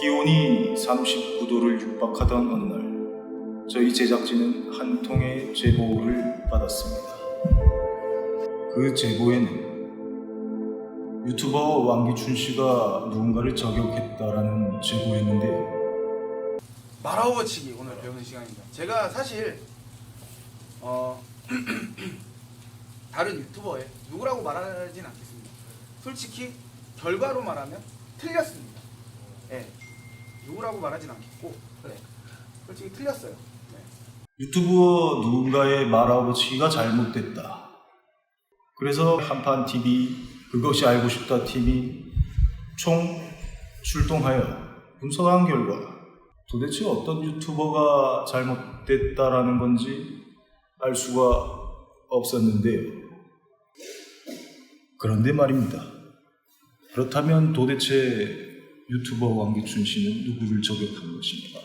기온이 39도를 육박하던 어느 날 저희 제작진은 한 통의 제보를 받았습니다. 그 제보에는 유튜버 왕기춘 씨가 누군가를 저격했다라는 제보였는데요. 말아오버치기 오늘 배우는 시간입니다. 제가 사실 다른 유튜버에 누구라고 말하진 않겠습니다. 솔직히 결과로 말하면 틀렸습니다. 네. 누구라고 말하진 않겠고 그래. 솔직히 틀렸어요. 네. 유튜버 누군가의 말아오버치기가 잘못됐다. 그래서 한판TV 그것이 알고 싶다 팀이 총 출동하여 분석한 결과 도대체 어떤 유튜버가 잘못됐다라는 건지 알 수가 없었는데요. 그런데 말입니다. 그렇다면 도대체 유튜버 왕기춘 씨는 누구를 저격한 것인가?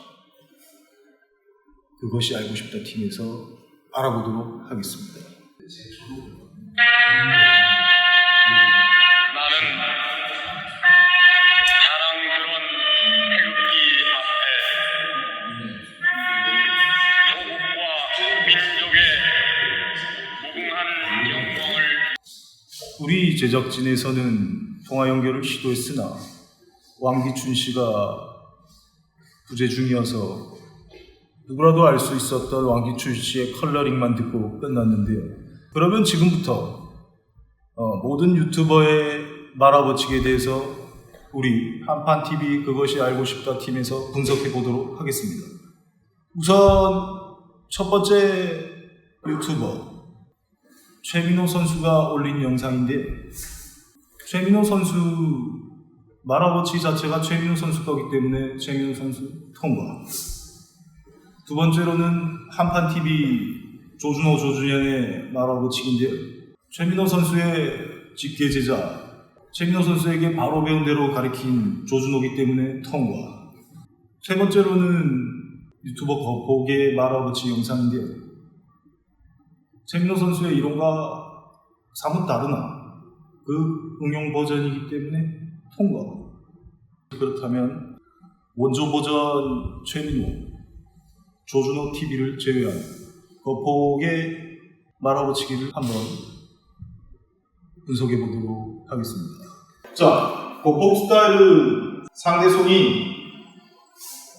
그것이 알고 싶다 팀에서 알아보도록 하겠습니다. 나는 자랑스러운 태극기 앞에 조국과 민족의 무궁한 영광을 우리 제작진에서는 통화 연결을 시도했으나 왕기춘 씨가 부재 중이어서 누구라도 알 수 있었던 왕기춘 씨의 컬러링만 듣고 끝났는데요. 그러면 지금부터 모든 유튜버의 말아버치기에 대해서 우리 한판TV 그것이 알고 싶다 팀에서 분석해 보도록 하겠습니다. 우선 첫 번째 유튜버 최민호 선수가 올린 영상인데, 최민호 선수 말아버치기 자체가 최민호 선수 거기 때문에 최민호 선수 통과. 두 번째로는 한판TV 조준호 조준현의 말아버치기인데요. 최민호 선수의 직계제자, 최민호 선수에게 바로 배운 대로 가르친 조준호기 때문에 통과. 세 번째로는 유튜버 거폭의 말아버치기 영상인데요. 최민호 선수의 이론과 사뭇 다르나 그 응용 버전이기 때문에 통과. 그렇다면 원조 버전 최민호, 조준호 TV를 제외한 거폭의 말아버치기를 한번 분석해 보도록 하겠습니다. 자, 거폭 스타일은 상대 손이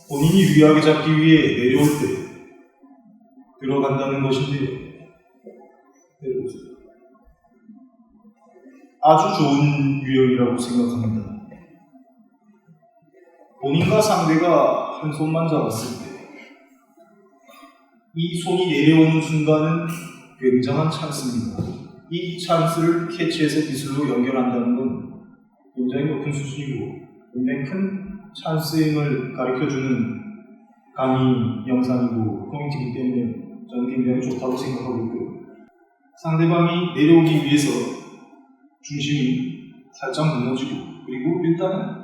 본인이 유리하게 잡기 위해 내려올 때 들어간다는 것인데요. 내려오세요. 아주 좋은 유형이라고 생각합니다. 본인과 상대가 한 손만 잡았을 때 이 손이 내려오는 순간은 굉장한 찬스입니다. 이 찬스를 캐치해서 기술로 연결한다는 건 굉장히 높은 수준이고 굉장히 큰 찬스임을 가르쳐주는 강의 영상이고 코멘트이기 때문에 저는 굉장히 좋다고 생각하고 있고요. 상대방이 내려오기 위해서 중심이 살짝 무너지고, 그리고 일단은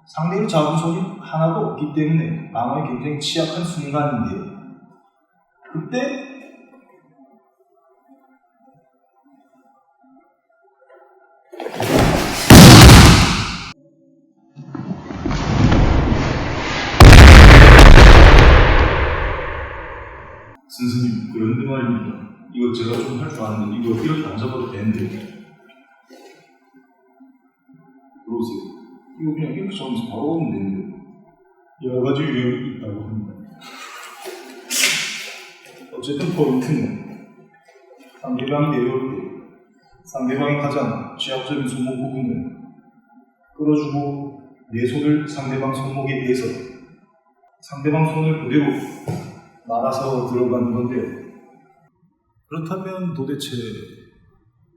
상대를 잡은 손이 하나도 없기 때문에 방어에 굉장히 취약한 순간인데요. 그때 선생님, 그런데 말입니다. 이거 제가 좀 할 줄 아는데 이거 이렇게 안 잡아도 되는데. 들어오세요. 이거 그냥 이렇게 잡으면서 바로 오면 되는데 여러 가지 유형이 있다고 합니다. 어쨌든 포인트는 상대방이 내려올 때 상대방이 가장 취약점인 손목 부분을 끌어주고 내 손을 상대방 손목에 대서 상대방 손을 그대로 말아서 들어가는 건데요. 그렇다면 도대체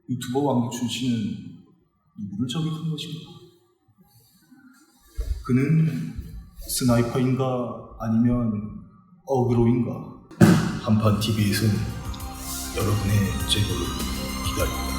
유튜버 왕기춘 씨는 누구를 저격한 것인가? 그는 스나이퍼인가 아니면 어그로인가? 한판TV에서는 여러분의 제보를 기다립니다.